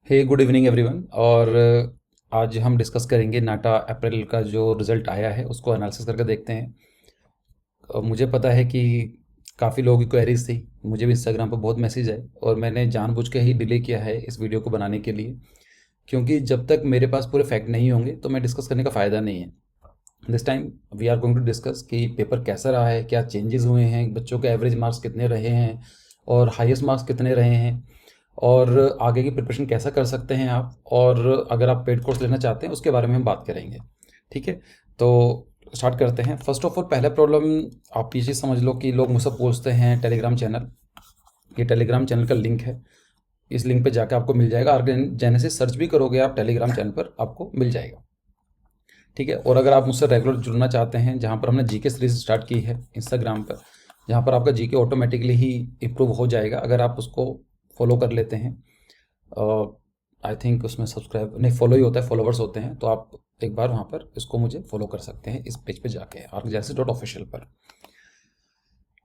हे good evening everyone. और आज हम डिस्कस करेंगे नाटा अप्रैल का जो रिज़ल्ट आया है उसको एनालिसिस करके देखते हैं। मुझे पता है कि काफ़ी लोगों की क्वेरीज थी, मुझे भी इंस्टाग्राम पर बहुत मैसेज आए और मैंने जानबूझ के ही डिले किया है इस वीडियो को बनाने के लिए, क्योंकि जब तक मेरे पास पूरे फैक्ट नहीं होंगे तो मैं डिस्कस करने का फ़ायदा नहीं है। This time we are going to discuss कि पेपर कैसा रहा है, क्या चेंजेस हुए हैं, बच्चों के एवरेज मार्क्स कितने रहे हैं और हाईएस्ट मार्क्स कितने रहे हैं, और आगे की प्रिपरेशन कैसा कर सकते हैं आप, और अगर आप पेड कोर्स लेना चाहते हैं उसके बारे में हम बात करेंगे। ठीक है, तो स्टार्ट करते हैं। फर्स्ट ऑफ ऑल, पहला प्रॉब्लम आप ये चीज़ समझ लो कि लोग मुझसे पूछते हैं टेलीग्राम चैनल, ये टेलीग्राम चैनल का लिंक है, इस लिंक पे जाकर आपको मिल जाएगा। आर्गन जेनेसिस सर्च भी करोगे आप टेलीग्राम चैनल पर, आपको मिल जाएगा। ठीक है, और अगर आप मुझसे रेगुलर जुड़ना चाहते हैं, जहाँ पर हमने जीके सीरीज स्टार्ट की है इंस्टाग्राम पर, जहाँ पर आपका जीके ऑटोमेटिकली ही इम्प्रूव हो जाएगा अगर आप उसको फॉलो कर लेते हैं। आई थिंक उसमें सब्सक्राइब नहीं, फॉलो ही होता है, फॉलोवर्स होते हैं, तो आप एक बार वहाँ पर इसको मुझे फॉलो कर सकते हैं इस पेज पे जाके arcgenesis.official पर।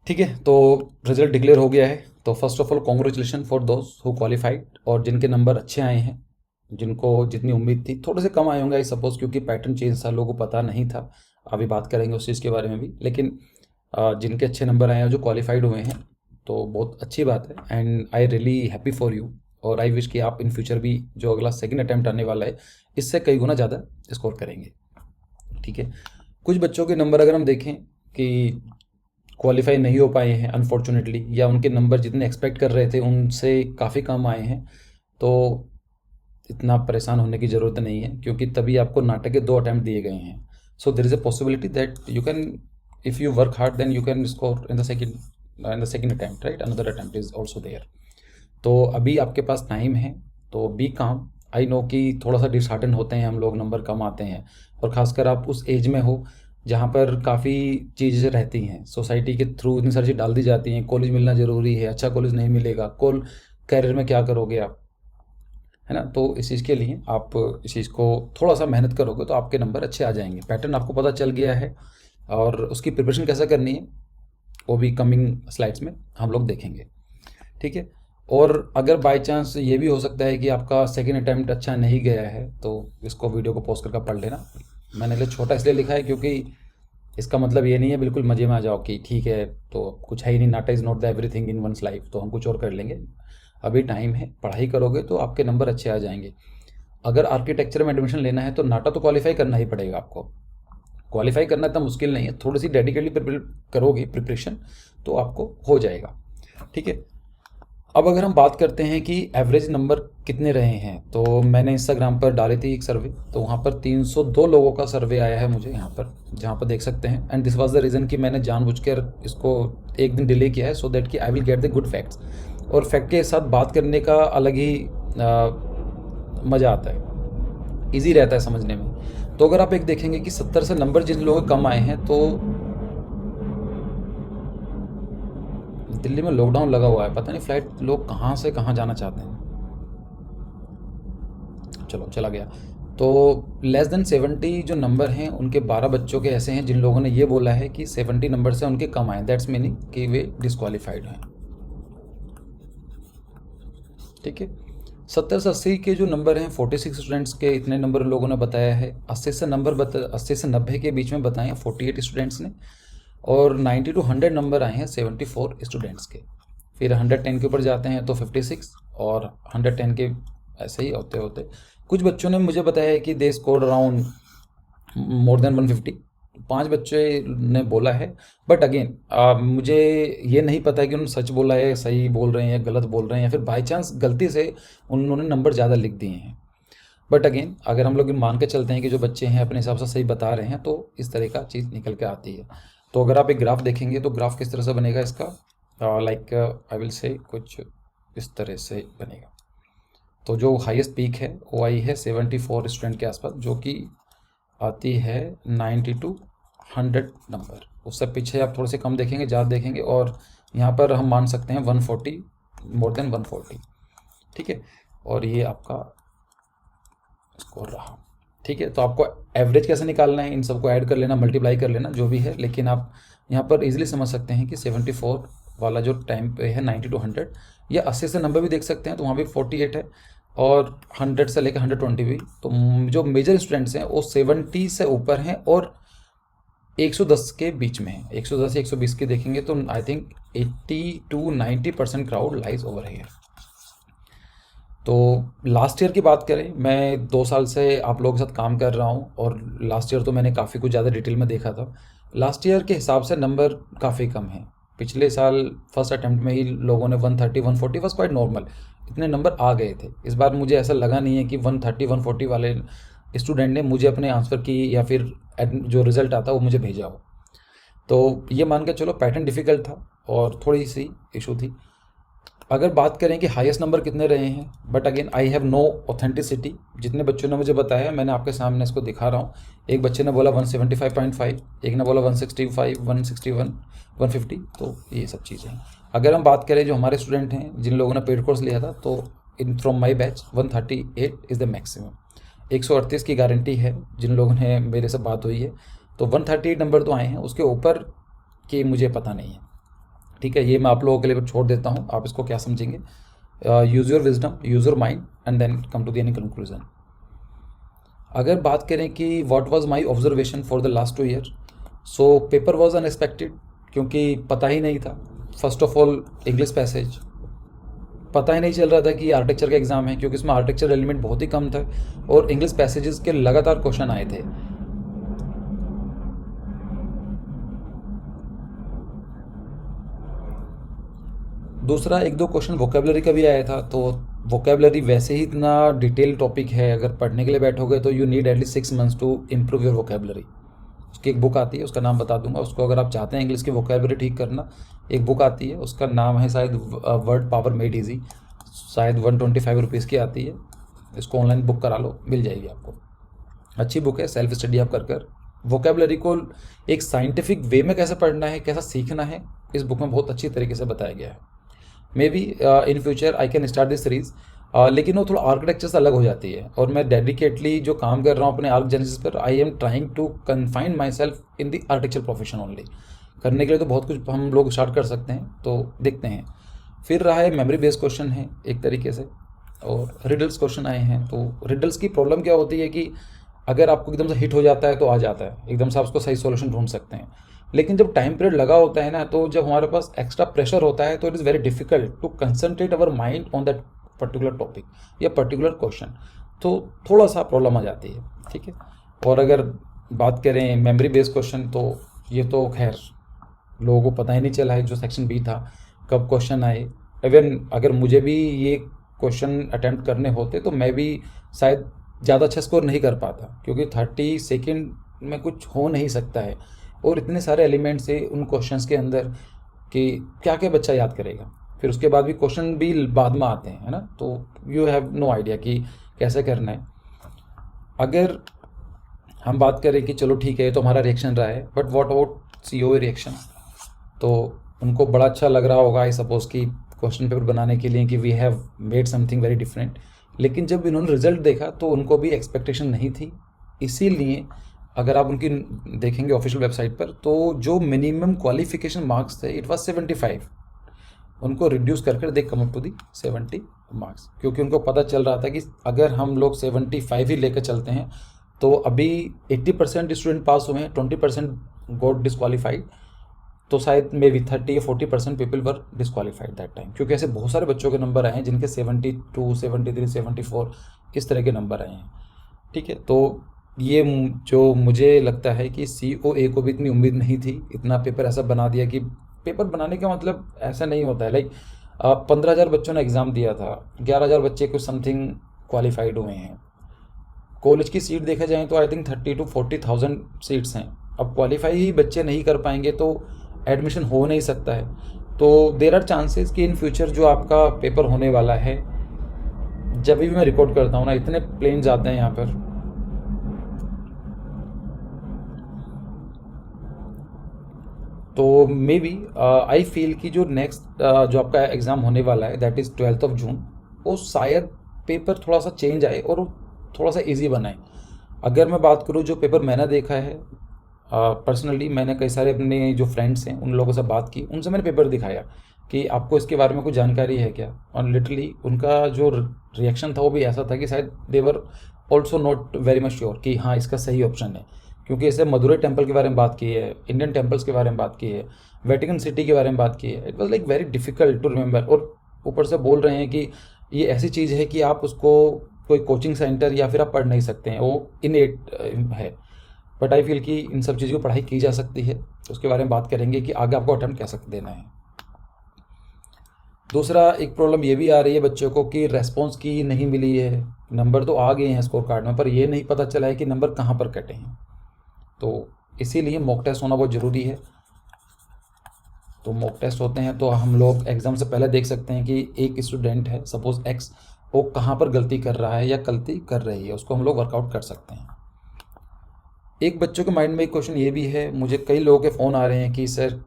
ठीक है, तो रिजल्ट डिक्लेयर हो गया है। तो first of all congratulation for those who qualified, और जिनके नंबर अच्छे आए हैं, जिनको जितनी उम्मीद थी, थोड़े से कम आए होंगे आई सपोज, क्योंकि पैटर्न चेंज था, लोगों को पता नहीं था। अभी बात करेंगे उस चीज़ के बारे में भी, लेकिन जिनके अच्छे नंबर आए हैं, जो क्वालिफाइड हुए हैं, तो बहुत अच्छी बात है and I really happy for you. और आई विश कि आप इन फ्यूचर भी जो अगला सेकंड अटैम्प्ट आने वाला है इससे कई गुना ज़्यादा स्कोर करेंगे। ठीक है, कुछ बच्चों के नंबर अगर हम देखें कि क्वालिफाई नहीं हो पाए हैं अनफॉर्चुनेटली, या उनके नंबर जितने एक्सपेक्ट कर रहे थे उनसे काफ़ी कम आए हैं, तो इतना परेशान होने की ज़रूरत नहीं है, क्योंकि तभी आपको नाटक के 2 अटैम्प्ट दिए गए हैं। So there is a possibility that you can, if you work hard then you can score in the second attempt, right, another attempt is also there. तो अभी आपके पास टाइम है, तो बी काम। आई नो कि थोड़ा सा डिसहार्टन होते हैं हम लोग, नंबर कम आते हैं, और ख़ासकर आप उस एज में हो जहाँ पर काफ़ी चीज़ें रहती हैं, सोसाइटी के थ्रू इतनी सारी चीज़ डाल दी जाती हैं, कॉलेज मिलना ज़रूरी है, अच्छा कॉलेज नहीं मिलेगा, कैरियर में क्या करोगे आप, है ना। तो इस चीज़ के लिए आप इस चीज़ को थोड़ा सा मेहनत करोगे तो आपके नंबर अच्छे आ जाएंगे। पैटर्न आपको पता चल गया है, और उसकी प्रिपरेशन कैसा करनी है वो भी कमिंग स्लाइड्स में हम लोग देखेंगे। ठीक है, और अगर बाय चांस ये भी हो सकता है कि आपका सेकेंड अटैम्प्ट अच्छा नहीं गया है, तो इसको वीडियो को पॉज करके पढ़ लेना। मैंने लिए छोटा इसलिए लिखा है क्योंकि इसका मतलब ये नहीं है बिल्कुल मज़े में आ जाओ कि ठीक है तो कुछ है ही नहीं, NATA is not the everything in one's life, तो हम कुछ और कर लेंगे। अभी टाइम है, पढ़ाई करोगे तो आपके नंबर अच्छे आ जाएंगे। अगर आर्किटेक्चर में एडमिशन लेना है तो नाटा तो क्वालिफाई करना ही पड़ेगा आपको। क्वालिफाई करना इतना मुश्किल नहीं है, थोड़ी सी डेडिकेटली करोगे प्रिपरेशन तो आपको हो जाएगा। ठीक है, अब अगर हम बात करते हैं कि एवरेज नंबर कितने रहे हैं, तो मैंने इंस्टाग्राम पर डाली थी एक सर्वे, तो वहाँ पर 302 लोगों का सर्वे आया है मुझे यहाँ पर, जहाँ पर देख सकते हैं। And this was the reason कि मैंने जानबूझकर इसको एक दिन डिले किया है, सो दैट कि I will get the good facts. और फैक्ट के साथ बात करने का अलग ही मज़ा आता है, ईजी रहता है समझने में। तो अगर आप एक देखेंगे कि 70 से नंबर जिन लोगों के कम आए हैं, तो दिल्ली में लॉकडाउन लगा हुआ है, पता नहीं फ्लाइट लोग कहाँ से कहाँ जाना चाहते हैं। चलो चला गया। तो लेस देन 70 जो नंबर हैं उनके 12 बच्चों के ऐसे हैं जिन लोगों ने ये बोला है कि 70 नंबर से उनके कम आए, दैट्स मीनिंग कि वे डिस्क्वालीफाइड हैं। ठीक है, 70 से 80 के जो नंबर हैं, 46 स्टूडेंट्स के इतने नंबर लोगों ने बताया है। 80 से 90 के बीच में बताए हैं 48 स्टूडेंट्स ने, और 90 टू 100 नंबर आए हैं 74 स्टूडेंट्स के। फिर 110 के ऊपर जाते हैं तो 56, और 110 के ऐसे ही होते होते कुछ बच्चों ने मुझे बताया है कि they score around more than 150। 5 बच्चे ने बोला है, बट अगेन मुझे ये नहीं पता है कि उन्होंने सच बोला है, सही बोल रहे हैं या गलत बोल रहे हैं, या फिर बाई चांस गलती से उन्होंने नंबर ज़्यादा लिख दिए हैं। बट अगेन अगर हम लोग मान के चलते हैं कि जो बच्चे हैं अपने हिसाब से सही बता रहे हैं, तो इस तरह का चीज़ निकल के आती है। तो अगर आप एक ग्राफ देखेंगे तो ग्राफ किस तरह से बनेगा इसका, लाइक आई विल से कुछ इस तरह से बनेगा। तो जो हाईएस्ट पीक है वो आई है 74 स्टूडेंट के आसपास, जो कि आती है 90 टू 100 नंबर। उससे पीछे आप थोड़े से कम देखेंगे, ज़्यादा देखेंगे, और यहाँ पर हम मान सकते हैं 140, मोर देन 140। ठीक है, और ये आपका स्कोर रहा। ठीक है, तो आपको एवरेज कैसे निकालना है, इन सबको ऐड कर लेना, मल्टीप्लाई कर लेना, जो भी है, लेकिन आप यहाँ पर इजीली समझ सकते हैं कि 74 वाला जो टाइम पे है 90 टू 100, या 80 से 90 भी देख सकते हैं तो वहाँ भी 48 है, और 100 से लेकर 120 भी। तो जो मेजर स्टूडेंट्स हैं वो 70 से ऊपर हैं और 110 के बीच में है। 110 या 120 की देखेंगे तो I think 80 to 90% crowd lies over here. तो लास्ट ईयर की बात करें, मैं 2 साल से आप लोगों के साथ काम कर रहा हूँ और लास्ट ईयर तो मैंने काफ़ी कुछ ज़्यादा डिटेल में देखा था। लास्ट ईयर के हिसाब से नंबर काफ़ी कम है। पिछले साल फर्स्ट अटेम्प्ट में ही लोगों ने 130 140 वॉज क्वाइट नॉर्मल, इतने नंबर आ गए थे। इस बार मुझे ऐसा लगा नहीं है कि 130 140 वाले स्टूडेंट ने मुझे अपने आंसर की या फिर जो रिज़ल्ट आता वो मुझे भेजा हो। तो ये मान के चलो पैटर्न डिफ़िकल्ट था और थोड़ी सी इशू थी। अगर बात करें कि हाईएस्ट नंबर कितने रहे हैं, but again I have no authenticity. जितने बच्चों ने मुझे बताया मैंने आपके सामने इसको दिखा रहा हूँ। एक बच्चे ने बोला 175.5, एक ने बोला 165, 161, 150। तो ये सब चीज़ें हैं। अगर हम बात करें जो हमारे स्टूडेंट हैं जिन लोगों ने पेड कोर्स लिया था, तो in from my batch 138 is the maximum. 138 की गारंटी है जिन लोगों ने मेरे से बात हुई है। तो 138 नंबर तो आए हैं, उसके ऊपर की मुझे पता नहीं है। ठीक है, ये मैं आप लोगों के लिए छोड़ देता हूँ, आप इसको क्या समझेंगे। Use your wisdom, use your mind and then come to the any conclusion. अगर बात करें कि what was my observation for the last 2 year, so paper was unexpected क्योंकि पता ही नहीं था। First of all English passage पता ही नहीं चल रहा था कि आर्किटेक्चर का एग्ज़ाम है, क्योंकि इसमें आर्किटेक्चर एलिमेंट बहुत ही कम था और इंग्लिश पैसेजेस के लगातार क्वेश्चन आए थे। दूसरा 1-2 क्वेश्चन वोकेबलरी का भी आया था। तो वोकेबलरी वैसे ही इतना डिटेल टॉपिक है, अगर पढ़ने के लिए बैठोगे तो you need at least 6 months to improve your vocabulary. उसकी एक बुक आती है, उसका नाम बता दूंगा उसको, अगर आप चाहते हैं इंग्लिश की वोकेबलरी ठीक करना। एक बुक आती है, उसका नाम है शायद वर्ड पावर मेड ईजी, शायद 125 रुपीज़ की आती है। इसको ऑनलाइन बुक करा लो, मिल जाएगी आपको। अच्छी बुक है, सेल्फ स्टडी आप कर वोकेबलरी को एक साइंटिफिक वे में कैसे पढ़ना है, कैसा सीखना है, इस बुक में बहुत अच्छी तरीके से बताया गया है। May be in future I can start this series, लेकिन वो थोड़ा आर्किटेक्चर से अलग हो जाती है और मैं डेडिकेटली जो काम कर रहा हूँ अपने आर्क जेनेसिस पर, I am trying to confine myself in the architecture profession only. करने के लिए तो बहुत कुछ हम लोग स्टार्ट कर सकते हैं, तो देखते हैं। फिर रहा है मेमोरी बेस्ड क्वेश्चन है एक तरीके से, और रिडल्स क्वेश्चन आए हैं। तो रिडल्स की प्रॉब्लम क्या होती है कि अगर आपको एकदम से हिट हो जाता है तो आ जाता है, एकदम से आप उसको सही सॉल्यूशन ढूंढ सकते हैं। लेकिन जब टाइम पीरियड लगा होता है ना, तो जब हमारे पास एक्स्ट्रा प्रेशर होता है तो it is very difficult to concentrate our mind on that particular topic या पर्टिकुलर क्वेश्चन। तो थोड़ा सा प्रॉब्लम आ जाती है। ठीक है, और अगर बात करें मेमोरी बेस्ड क्वेश्चन, तो ये तो खैर लोगों को पता ही नहीं चला है जो सेक्शन बी था कब क्वेश्चन आए। इवन अगर मुझे भी ये क्वेश्चन अटेम्प्ट करने होते तो मैं भी शायद ज़्यादा अच्छा स्कोर नहीं कर पाता, क्योंकि 30 सेकेंड में कुछ हो नहीं सकता है और इतने सारे एलिमेंट्स है उन क्वेश्चंस के अंदर कि क्या क्या बच्चा याद करेगा। फिर उसके बाद भी क्वेश्चन भी बाद में आते हैं, है ना, तो यू हैव नो आइडिया कि कैसे करना है। अगर हम बात करें कि चलो ठीक है तो हमारा रिएक्शन रहा है, but what about CO reaction, तो उनको बड़ा अच्छा लग रहा होगा आई सपोज कि क्वेश्चन पेपर बनाने के लिए कि we have made something very different. लेकिन जब इन्होंने रिजल्ट देखा तो उनको भी एक्सपेक्टेशन नहीं थी। इसीलिए अगर आप उनकी देखेंगे ऑफिशियल वेबसाइट पर, तो जो मिनिमम क्वालिफिकेशन मार्क्स थे इट वाज 75, उनको रिड्यूस करके they come up to the 70 marks, क्योंकि उनको पता चल रहा था कि अगर हम लोग 75 ही लेकर चलते हैं तो अभी 80% स्टूडेंट पास हुए हैं, 20% गॉट डिस्क्वालीफाइड, तो शायद मे बी 30 या 40% people were disqualified that time, क्योंकि ऐसे बहुत सारे बच्चों के नंबर आए हैं जिनके 72 73 74 इस तरह के नंबर आए हैं। ठीक है, तो ये जो मुझे लगता है कि COA को भी इतनी उम्मीद नहीं थी, इतना पेपर ऐसा बना दिया कि पेपर बनाने का मतलब ऐसा नहीं होता है। लाइक 15,000 बच्चों ने एग्ज़ाम दिया था, 11,000 बच्चे कुछ समथिंग क्वालिफाइड हुए हैं। कॉलेज की सीट देखा जाए तो आई थिंक 30 to 40,000 सीट्स हैं। अब क्वालिफाई ही बच्चे नहीं कर पाएंगे तो एडमिशन हो नहीं सकता है। तो देयर आर चांसेस कि इन फ्यूचर जो आपका पेपर होने वाला है, जब भी मैं रिकॉर्ड करता हूँ ना, इतने प्लेन्स आते हैं यहाँ पर, तो मे बी आई फील कि जो नेक्स्ट जो आपका एग्ज़ाम होने वाला है दैट इज़ 12 जून, वो शायद पेपर थोड़ा सा चेंज आए और थोड़ा सा इजी बनाए। अगर मैं बात करूँ जो पेपर मैंने देखा है पर्सनली, मैंने कई सारे अपने जो फ्रेंड्स हैं उन लोगों से बात की, उनसे मैंने पेपर दिखाया कि आपको इसके बारे में कुछ जानकारी है क्या, और लिटरली उनका जो रिएक्शन था वो भी ऐसा था कि शायद they were also not very much sure कि हाँ इसका सही ऑप्शन है, क्योंकि ऐसे मदुरई टेम्पल के बारे में बात की है, इंडियन टेम्पल्स के बारे में बात की है, वेटिकन सिटी के बारे में बात की है। It was like very difficult to remember, और ऊपर से बोल रहे हैं कि ये ऐसी चीज़ है कि आप उसको कोई कोचिंग सेंटर या फिर आप पढ़ नहीं सकते हैं, वो इनएट है। बट आई फील कि इन सब चीज़ों की पढ़ाई की जा सकती है, तो उसके बारे में बात करेंगे कि आगे आपको अटेम्प्ट कैसे देना है। दूसरा एक प्रॉब्लम ये भी आ रही है बच्चों को कि रेस्पॉन्स की नहीं मिली है, नंबर तो आ गए हैं स्कोर कार्ड में, पर ये नहीं पता चला है कि नंबर कहाँ पर कटे हैं। तो इसीलिए मॉक टेस्ट होना बहुत ज़रूरी है। तो मॉक टेस्ट होते हैं तो हम लोग एग्ज़ाम से पहले देख सकते हैं कि एक स्टूडेंट है सपोज़ एक्स, वो कहाँ पर गलती कर रहा है या गलती कर रही है, उसको हम लोग वर्कआउट कर सकते हैं। एक बच्चों के माइंड में एक क्वेश्चन ये भी है, मुझे कई लोगों के फ़ोन आ रहे हैं कि सर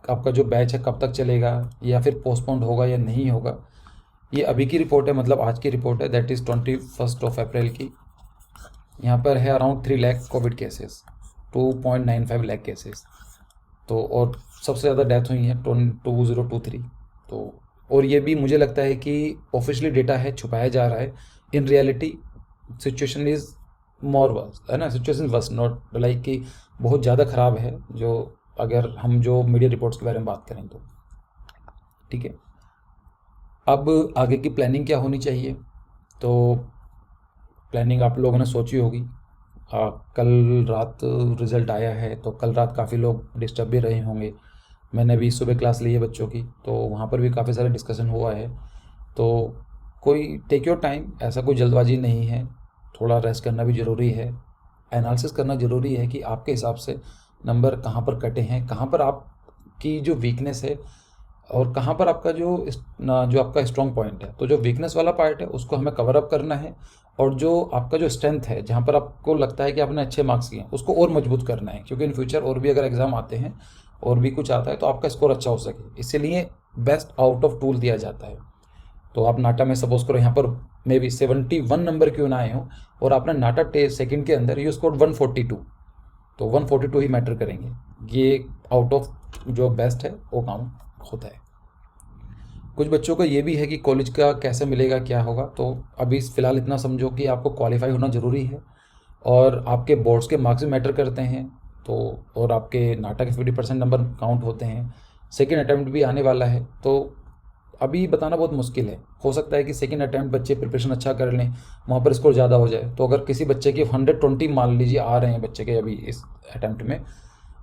आपका जो बैच है कब तक चलेगा, या फिर पोस्टपोन्ड होगा या नहीं होगा। ये अभी की रिपोर्ट है, मतलब आज की रिपोर्ट है, दैट इज़ 21 अप्रैल की। यहाँ पर है around 3 lakh Covid cases, 2.95 lakh cases. तो और सबसे ज़्यादा डेथ हुई है 2023। तो और ये भी मुझे लगता है कि ऑफिशियली डेटा है, छुपाया जा रहा है। In reality situation is more verse, है ना, सिचुएशन वर्स, नॉट लाइक कि बहुत ज़्यादा ख़राब है, जो अगर हम जो मीडिया रिपोर्ट्स के बारे में बात करें तो। ठीक है, अब आगे की प्लानिंग क्या होनी चाहिए। तो प्लानिंग आप लोगों ने सोची होगी। कल रात रिज़ल्ट आया है, तो कल रात काफ़ी लोग डिस्टर्ब भी रहे होंगे। मैंने भी सुबह क्लास ली है बच्चों की, तो वहाँ पर भी काफ़ी सारा डिस्कशन हुआ है। तो कोई टेक योर टाइम, ऐसा कोई जल्दबाजी नहीं है, थोड़ा रेस्ट करना भी ज़रूरी है, एनालिसिस करना ज़रूरी है कि आपके हिसाब से नंबर कहाँ पर कटे हैं, कहाँ पर आपकी जो वीकनेस है और कहाँ पर आपका जो आपका स्ट्रॉन्ग पॉइंट है। तो जो वीकनेस वाला पार्ट है उसको हमें कवर अप करना है, और जो आपका जो स्ट्रेंथ है, जहाँ पर आपको लगता है कि आपने अच्छे मार्क्स किए हैं, उसको और मजबूत करना है, क्योंकि इन फ्यूचर और भी अगर एग्ज़ाम आते हैं और भी कुछ आता है तो आपका स्कोर अच्छा हो सके। इसीलिए बेस्ट आउट ऑफ टूल दिया जाता है। तो आप नाटा में सपोज करो यहाँ पर मे बी 71 नंबर क्यों ना आए हो, और आपने नाटा सेकंड के अंदर यू स्कोर 142, तो 142 ही मैटर करेंगे। ये आउट ऑफ जो बेस्ट है वो काम होता है। कुछ बच्चों का ये भी है कि कॉलेज का कैसे मिलेगा, क्या होगा। तो अभी फ़िलहाल इतना समझो कि आपको क्वालिफाई होना ज़रूरी है, और आपके बोर्ड्स के मार्क्स भी मैटर करते हैं। तो और आपके नाटा के 50% नंबर काउंट होते हैं। सेकेंड अटैम्प्ट भी आने वाला है, तो अभी बताना बहुत मुश्किल है। हो सकता है कि सेकेंड अटैम्प्ट बच्चे प्रिपरेशन अच्छा कर लें, वहाँ पर स्कोर ज़्यादा हो जाए। तो अगर किसी बच्चे के 120 मान लीजिए आ रहे हैं बच्चे के अभी इस अटैम्प्ट में,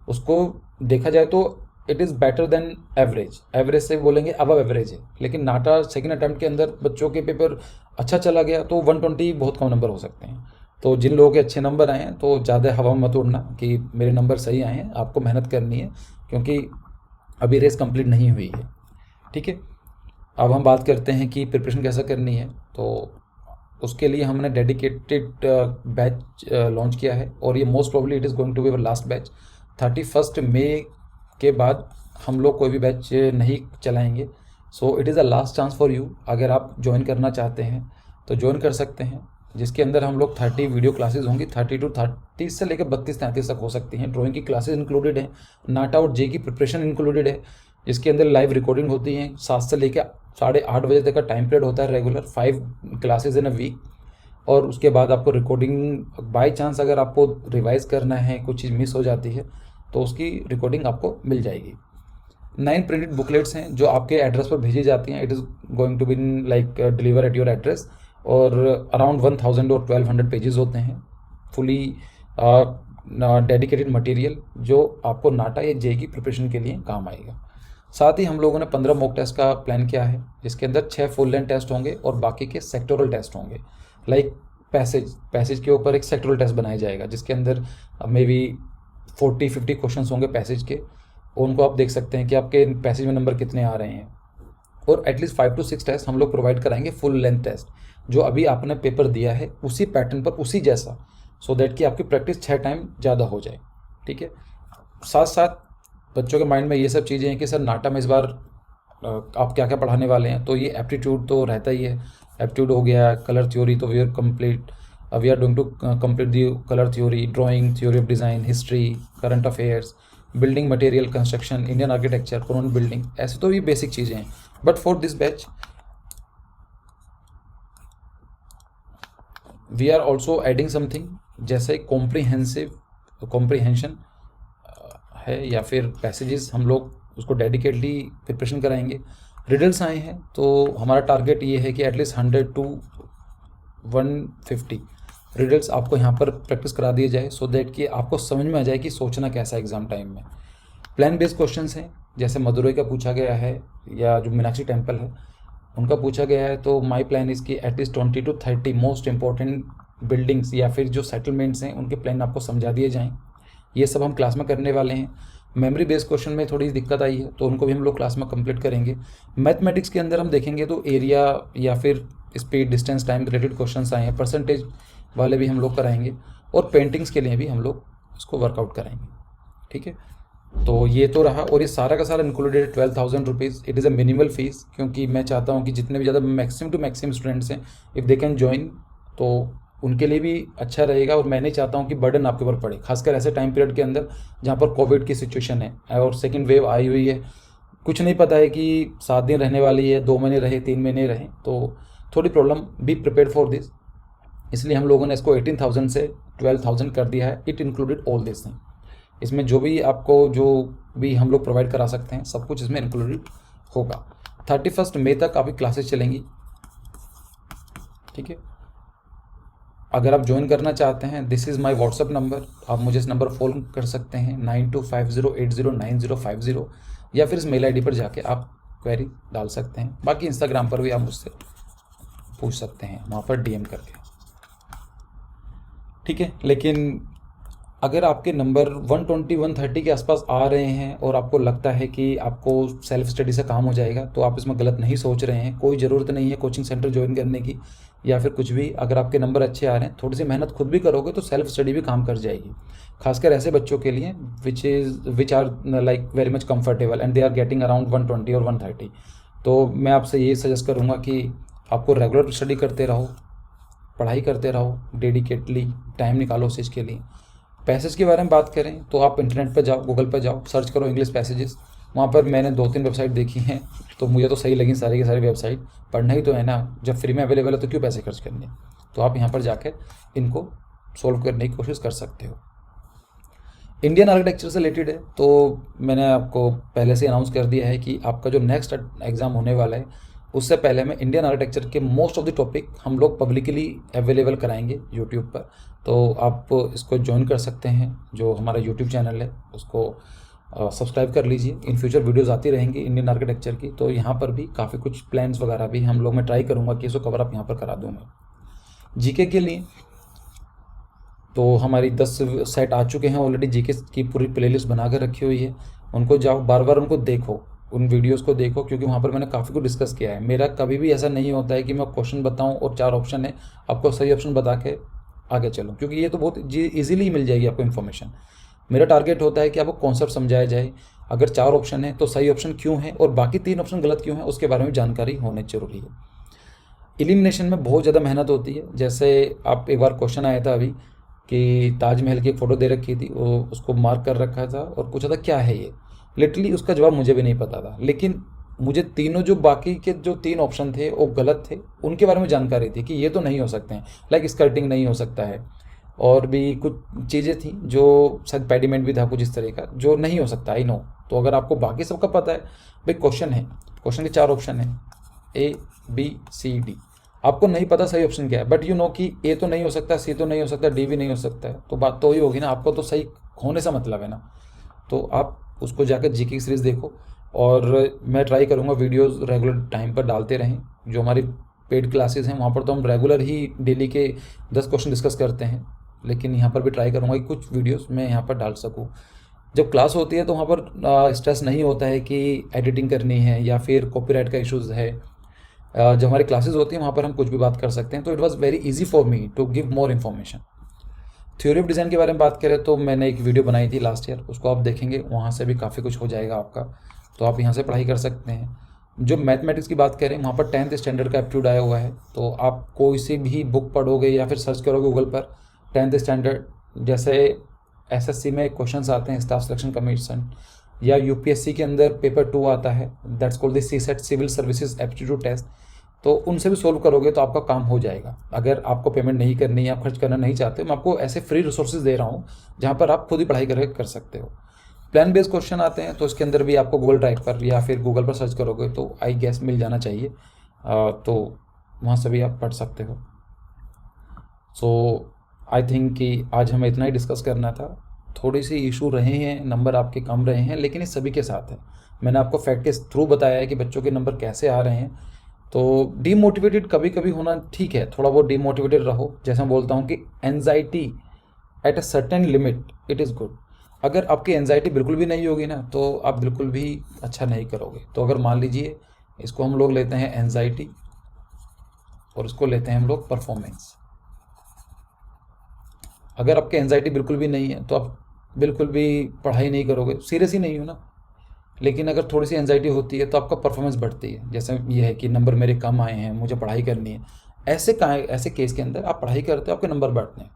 उसको देखा जाए तो it is better than average. Average से बोलेंगे अबव एवरेज है, लेकिन नाटा सेकेंड अटैम्प्ट के अंदर बच्चों के पेपर अच्छा चला गया तो 120 बहुत कम नंबर हो सकते हैं। तो जिन लोगों के अच्छे नंबर आए हैं तो ज़्यादा हवा में मत उड़ना कि मेरे नंबर सही आए हैं, आपको मेहनत करनी है, क्योंकि अभी रेस कंप्लीट नहीं हुई है। ठीक है, अब हम बात करते हैं कि प्रिपरेशन कैसे करनी है। तो उसके लिए हमने डेडिकेटेड बैच लॉन्च किया है, और ये most probably it is going to be last batch. 31 मई के बाद हम लोग कोई भी बैच नहीं चलाएंगे। So it is a last chance for you. अगर आप ज्वाइन करना चाहते हैं तो ज्वाइन कर सकते हैं, जिसके अंदर हम लोग 30 वीडियो क्लासेस होंगी, 30 से लेकर 32-33 तक हो सकती हैं। ड्राइंग की क्लासेस इंक्लूडेड हैं, नाटा और जे की प्रिपरेशन इंक्लूडेड है, जिसके अंदर लाइव रिकॉर्डिंग होती हैं। 7 से लेकर 8:30 बजे तक का टाइम पीरियड होता है regular, 5 classes in a week. और उसके बाद आपको रिकॉर्डिंग, बाय चांस अगर आपको रिवाइज करना है, कुछ चीज़ मिस हो जाती है, तो उसकी रिकॉर्डिंग आपको मिल जाएगी। 9 प्रिंटेड बुकलेट्स हैं जो आपके एड्रेस पर भेजी जाती हैं। It is going to be like deliver at your address, और अराउंड 1000 और 1200 पेजेस होते हैं, फुली डेडिकेटेड मटेरियल, जो आपको नाटा या जे की प्रिपरेशन के लिए काम आएगा। साथ ही हम लोगों ने 15 मॉक टेस्ट का प्लान किया है, जिसके अंदर 6 फुल लेंथ टेस्ट होंगे और बाकी के सेक्टोरल टेस्ट होंगे। लाइक पैसेज के ऊपर एक सेक्टोरल टेस्ट बनाया जाएगा, जिसके अंदर मे बी 40-50 क्वेश्चन होंगे पैसेज के। उनको आप देख सकते हैं कि आपके पैसेज में नंबर कितने आ रहे हैं। और एटलीस्ट 5 to 6 टेस्ट हम लोग प्रोवाइड कराएंगे, फुल लेंथ टेस्ट, जो अभी आपने पेपर दिया है उसी पैटर्न पर, उसी जैसा, सो दैट कि आपकी प्रैक्टिस 6 टाइम ज़्यादा हो जाए। ठीक है, साथ साथ बच्चों के माइंड में ये सब चीज़ें हैं कि सर नाटा में इस बार आप क्या क्या पढ़ाने वाले हैं। तो ये एप्टीट्यूड तो रहता ही है, एप्टीट्यूड हो गया, कलर थ्योरी तो we are complete, we are going to complete the colour theory, drawing, theory of design, history, current affairs, building material, construction, Indian architecture, colony building, ऐसे तो ये बेसिक चीज़ें हैं। But for this batch we are also adding something, जैसे comprehension है या फिर passages, हम लोग उसको डेडिकेटली प्रिपरेशन कराएंगे। रिडल्स आए हैं तो हमारा टारगेट ये है कि एटलीस्ट 100 to 150 रिडल्स आपको यहाँ पर प्रैक्टिस करा दिए जाए, सो दैट कि आपको समझ में आ जाए कि सोचना कैसा है एग्जाम टाइम में। प्लान बेस्ड क्वेश्चंस हैं, जैसे मदुरई का पूछा गया है या जो मीनाक्षी टेम्पल है उनका पूछा गया है, तो माय प्लान इसकी at least 20 to 30 most important buildings या फिर जो सेटलमेंट्स हैं उनके प्लान आपको समझा दिए जाएँ। ये सब हम क्लास में करने वाले हैं। मेमोरी बेस्ड क्वेश्चन में थोड़ी दिक्कत आई है तो उनको भी हम लोग क्लास में कंप्लीट करेंगे। मैथमेटिक्स के अंदर हम देखेंगे तो एरिया या फिर speed, distance, time related questions आए हैं, परसेंटेज वाले भी हम लोग कराएंगे, और पेंटिंग्स के लिए भी हम लोग उसको वर्कआउट कराएंगे। ठीक है, तो ये तो रहा, और ये सारा का सारा included 12,000 rupees. It is a minimal fees, क्योंकि मैं चाहता हूँ कि जितने भी ज़्यादा मैक्सिमम टू मैक्सिमम स्टूडेंट्स हैं, इफ़ दे कैन ज्वाइन तो उनके लिए भी अच्छा रहेगा। और मैं नहीं चाहता हूँ कि बर्डन आपके ऊपर पड़े, खासकर ऐसे टाइम पीरियड के अंदर जहाँ पर कोविड की सिचुएशन है और सेकेंड वेव आई हुई है। कुछ नहीं पता है कि 7 दिन रहने वाली है, 2 महीने रहे, 3 महीने रहे, तो थोड़ी problem. Be prepared for this. इसलिए हम लोगों ने इसको 18,000 से 12,000 कर दिया है। It included all this thing. इसमें जो भी आपको जो भी हम लोग प्रोवाइड करा सकते हैं सब कुछ इसमें इंक्लूडेड होगा। 31 मई तक आपकी क्लासेस चलेंगी। ठीक है, अगर आप ज्वाइन करना चाहते हैं, this is my WhatsApp number, आप मुझे इस नंबर फ़ोन कर सकते हैं 9250809050, या फिर इस मेल आईडी पर जाके आप क्वेरी डाल सकते हैं। बाकी इंस्टाग्राम पर भी आप मुझसे पूछ सकते हैं, वहाँ पर डीएम करके। ठीक है, लेकिन अगर आपके नंबर 120-130 के आसपास आ रहे हैं और आपको लगता है कि आपको सेल्फ स्टडी से काम हो जाएगा, तो आप इसमें गलत नहीं सोच रहे हैं। कोई ज़रूरत नहीं है कोचिंग सेंटर ज्वाइन करने की या फिर कुछ भी। अगर आपके नंबर अच्छे आ रहे हैं, थोड़ी सी मेहनत खुद भी करोगे तो सेल्फ स्टडी भी काम कर जाएगी, खासकर ऐसे बच्चों के लिए which are like very much comfortable and they are getting around 120 और 130। तो मैं आपसे ये सजेस्ट करूँगा कि आपको रेगुलर स्टडी करते रहो, पढ़ाई करते रहो, डेडिकेटली टाइम निकालो उस चीज़ के लिए। पैसेज के बारे में बात करें तो आप इंटरनेट पर जाओ, गूगल पर जाओ, सर्च करो इंग्लिश पैसेजेस। वहाँ पर मैंने 2-3 वेबसाइट देखी हैं, तो मुझे तो सही लगी सारी की सारी वेबसाइट। पढ़ना ही तो है ना, जब फ्री में अवेलेबल है तो क्यों पैसे खर्च करने। तो आप यहाँ पर जाकर इनको सॉल्व करने की कोशिश कर सकते हो। इंडियन आर्किटेक्चर से रिलेटेड है तो मैंने आपको पहले से अनाउंस कर दिया है कि आपका जो नेक्स्ट एग्ज़ाम होने वाला है, उससे पहले मैं इंडियन आर्किटेक्चर के मोस्ट ऑफ द टॉपिक हम लोग पब्लिकली अवेलेबल कराएंगे यूट्यूब पर। तो आप इसको ज्वाइन कर सकते हैं, जो हमारा यूट्यूब चैनल है उसको सब्सक्राइब कर लीजिए। इन फ्यूचर वीडियोस आती रहेंगी इंडियन आर्किटेक्चर की, तो यहाँ पर भी काफ़ी कुछ प्लान्स वगैरह भी हम लोग, मैं ट्राई करूँगा कि इसको कवर अप यहाँ पर करा दूँगा। जीके के लिए तो हमारी 10 सेट आ चुके हैं ऑलरेडी, जीके की पूरी प्लेलिस्ट बना कर रखी हुई है। उनको जाओ, बार बार उनको देखो, उन वीडियोस को देखो, क्योंकि वहाँ पर मैंने काफ़ी कुछ डिस्कस किया है। मेरा कभी भी ऐसा नहीं होता है कि मैं क्वेश्चन बताऊँ और 4 ऑप्शन है, आपको सही ऑप्शन बता के आगे चलूँ, क्योंकि ये तो बहुत ईजिली मिल जाएगी आपको इन्फॉर्मेशन। मेरा टारगेट होता है कि आपको कॉन्सेप्ट समझाया जाए। अगर 4 ऑप्शन है तो सही ऑप्शन क्यों है और बाकी 3 ऑप्शन गलत क्यों है, उसके बारे में जानकारी होनी जरूरी है। एलिमिनेशन में बहुत ज़्यादा मेहनत होती है। जैसे आप एक बार क्वेश्चन आया था अभी कि ताजमहल की एक फ़ोटो दे रखी थी, वो उसको मार्क कर रखा था और पूछा था क्या है ये। लिटरली उसका जवाब मुझे भी नहीं पता था, लेकिन मुझे तीनों जो बाकी के जो 3 ऑप्शन थे वो गलत थे, उनके बारे में जानकारी थी कि ये तो नहीं हो सकते हैं, लाइक स्कर्टिंग नहीं हो सकता है, और भी कुछ चीज़ें थी जो शायद पेडिमेंट भी था कुछ इस तरह का जो नहीं हो सकता। I know. तो अगर आपको बाकी सबका पता है, भाई क्वेश्चन है, क्वेश्चन के 4 ऑप्शन है, A B C D, आपको नहीं पता सही ऑप्शन क्या है, बट यू नो कि ए तो नहीं हो सकता, सी तो नहीं हो सकता, डी भी नहीं हो सकता है, तो बात तो ही होगी ना, आपको तो सही होने से मतलब है ना। तो आप उसको जाकर जीके की सीरीज़ देखो, और मैं ट्राई करूँगा वीडियोस रेगुलर टाइम पर डालते रहें। जो हमारी पेड क्लासेस हैं वहाँ पर तो हम रेगुलर ही डेली के 10 क्वेश्चन डिस्कस करते हैं, लेकिन यहाँ पर भी ट्राई करूँगा कि कुछ वीडियोस मैं यहाँ पर डाल सकूँ। जब क्लास होती है तो वहाँ पर स्ट्रेस नहीं होता है कि एडिटिंग करनी है या फिर कॉपीराइट का इश्यूज़ है। जब हमारी क्लासेस होती हैं वहाँ पर हम कुछ भी बात कर सकते हैं। तो it was very easy for me to give more information. Theory of design के बारे में बात करें तो मैंने एक वीडियो बनाई थी लास्ट ईयर, उसको आप देखेंगे, वहाँ से भी काफ़ी कुछ हो जाएगा आपका, तो आप यहाँ से पढ़ाई कर सकते हैं। जो मैथमेटिक्स की बात करें वहाँ पर 10th स्टैंडर्ड का एप्टीट्यूड आया हुआ है, तो आप कोई सी भी बुक पढ़ोगे या फिर सर्च करोगे गूगल पर 10th स्टैंडर्ड, जैसे एसएससी में क्वेश्चंस आते हैं, स्टाफ सिलेक्शन कमीशन, या यूपीएससी के अंदर पेपर 2 आता है, that's called the CSAT civil services aptitude test. तो उनसे भी सोल्व करोगे तो आपका काम हो जाएगा। अगर आपको पेमेंट नहीं करनी है, आप खर्च करना नहीं चाहते, मैं आपको ऐसे फ्री रिसोर्सेज दे रहा हूँ जहाँ पर आप खुद ही पढ़ाई करके कर सकते हो। प्लान बेस्ड क्वेश्चन आते हैं, तो इसके अंदर भी आपको गूगल ड्राइव पर या फिर गूगल पर सर्च करोगे तो आई गेस मिल जाना चाहिए, तो वहाँ से भी आप पढ़ सकते हो। सो आई थिंक कि आज हमें इतना ही डिस्कस करना था। थोड़ी सी इशू रहे हैं, नंबर आपके कम रहे हैं, लेकिन ये सभी के साथ है। मैंने आपको फैक्ट के थ्रू बताया है कि बच्चों के नंबर कैसे आ रहे हैं। तो डीमोटिवेटेड कभी कभी होना ठीक है, थोड़ा बहुत डीमोटिवेटेड रहो। जैसे मैं बोलता हूँ कि anxiety at a certain limit it is good. अगर आपकी एनजाइटी बिल्कुल भी नहीं होगी ना, तो आप बिल्कुल भी अच्छा नहीं करोगे। तो अगर मान लीजिए इसको हम लोग लेते हैं एनजाइटी और इसको लेते हैं हम लोग परफॉर्मेंस। अगर आपकी एनजाइटी बिल्कुल भी नहीं है तो आप बिल्कुल भी पढ़ाई नहीं करोगे, सीरियस ही नहीं हो ना। लेकिन अगर थोड़ी सी एनजाइटी होती है तो आपका परफॉर्मेंस बढ़ती है। जैसे ये है कि नंबर मेरे कम आए हैं, मुझे पढ़ाई करनी है, ऐसे केस के अंदर आप पढ़ाई करते हो, आपके नंबर बढ़ते हैं।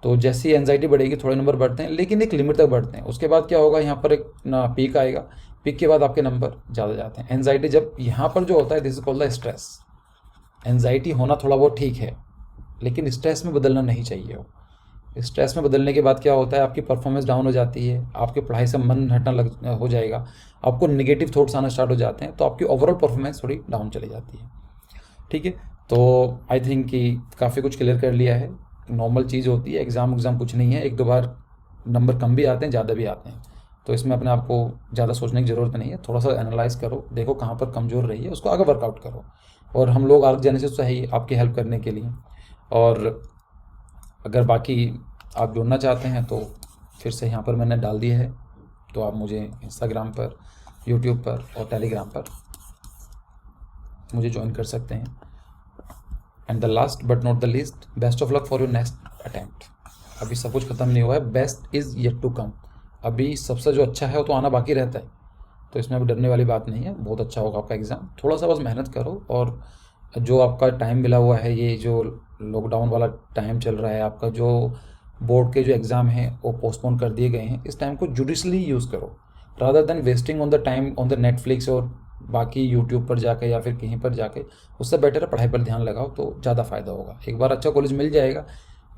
तो जैसी एनजाइटी बढ़ेगी थोड़े नंबर बढ़ते हैं, लेकिन एक लिमिट तक बढ़ते हैं। उसके बाद क्या होगा, यहाँ पर एक ना पीक आएगा, पीक के बाद आपके नंबर ज़्यादा जाते हैं। एनजाइटी जब यहाँ पर जो होता है, this is called the stress. Anxiety होना थोड़ा बहुत ठीक है, लेकिन स्ट्रेस में बदलना नहीं चाहिए हो। स्ट्रेस में बदलने के बाद क्या होता है, आपकी परफॉर्मेंस डाउन हो जाती है, आपके पढ़ाई से मन हटना लग हो जाएगा, आपको नेगेटिव थॉट्स आना स्टार्ट हो जाते हैं, तो आपकी ओवरऑल परफॉर्मेंस थोड़ी डाउन चली जाती है। ठीक है, तो आई थिंक कि काफ़ी कुछ क्लियर कर लिया है। नॉर्मल चीज़ होती है, एग्ज़ाम कुछ नहीं है। एक दो बार नंबर कम भी आते हैं, ज़्यादा भी आते हैं, तो इसमें अपने आप को ज़्यादा सोचने की ज़रूरत नहीं है। थोड़ा सा एनालाइज करो, देखो कहाँ पर कमज़ोर रही है, उसको आगे वर्कआउट करो। और हम लोग आगे जाने से चाहिए आपकी हेल्प करने के लिए। और अगर बाकी आप जुड़ना चाहते हैं तो फिर से यहाँ पर मैंने डाल दिया है, तो आप मुझे इंस्टाग्राम पर, यूट्यूब पर और टेलीग्राम पर मुझे ज्वाइन कर सकते हैं। And the last but not the least, best of luck for your next attempt. अभी सब कुछ ख़त्म नहीं हुआ है, best is yet to come. अभी सबसे जो अच्छा है वो तो आना बाकी रहता है, तो इसमें अभी डरने वाली बात नहीं है। बहुत अच्छा होगा आपका एग्ज़ाम, थोड़ा सा बस मेहनत करो। और जो आपका टाइम मिला हुआ है, ये जो लॉकडाउन वाला टाइम चल रहा है, आपका जो बोर्ड के जो एग्ज़ाम हैं वो पोस्टपोन कर दिए गए हैं, इस टाइम को जुडिशली यूज़ करो, rather than wasting on the time on the Netflix और बाकी यूट्यूब पर जाके या फिर कहीं पर जाके। उससे बेटर है पढ़ाई पर ध्यान लगाओ, तो ज़्यादा फ़ायदा होगा। एक बार अच्छा कॉलेज मिल जाएगा,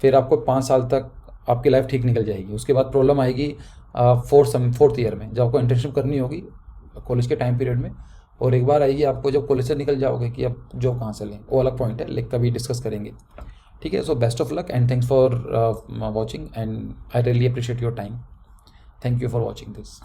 फिर आपको 5 साल तक आपकी लाइफ ठीक निकल जाएगी। उसके बाद प्रॉब्लम आएगी फोर्थ ईयर में, जब आपको इंटर्नशिप करनी होगी कॉलेज के टाइम पीरियड में। और एक बार आएगी आपको जब कॉलेज से निकल जाओगे कि अब जॉब कहाँ से लें, वो अलग पॉइंट है, लेकिन कभी डिस्कस करेंगे। ठीक है, so best of luck and thanks for watching, and I really appreciate your time. Thank you for watching this.